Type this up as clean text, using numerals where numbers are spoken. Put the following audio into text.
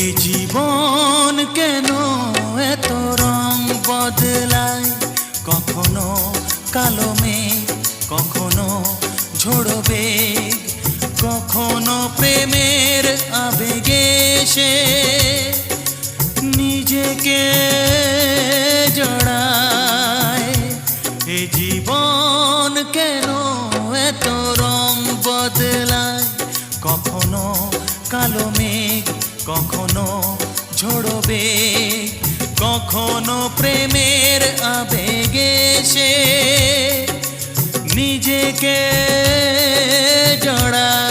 এ জীবন কেন এত রং বদলায়, কখনো কালো মেঘ, কখনো ঝোড়ো বেগ, কখনো প্রেমের আবেগে সে নিজেকে জড়ায়। এ জীবন কেন এত রং বদলায়, কখনো কালো মেঘ, কখনো ঝোড়ো বেগ, কখনো প্রেমের আবেগে সে নিজেকে জড়ায়।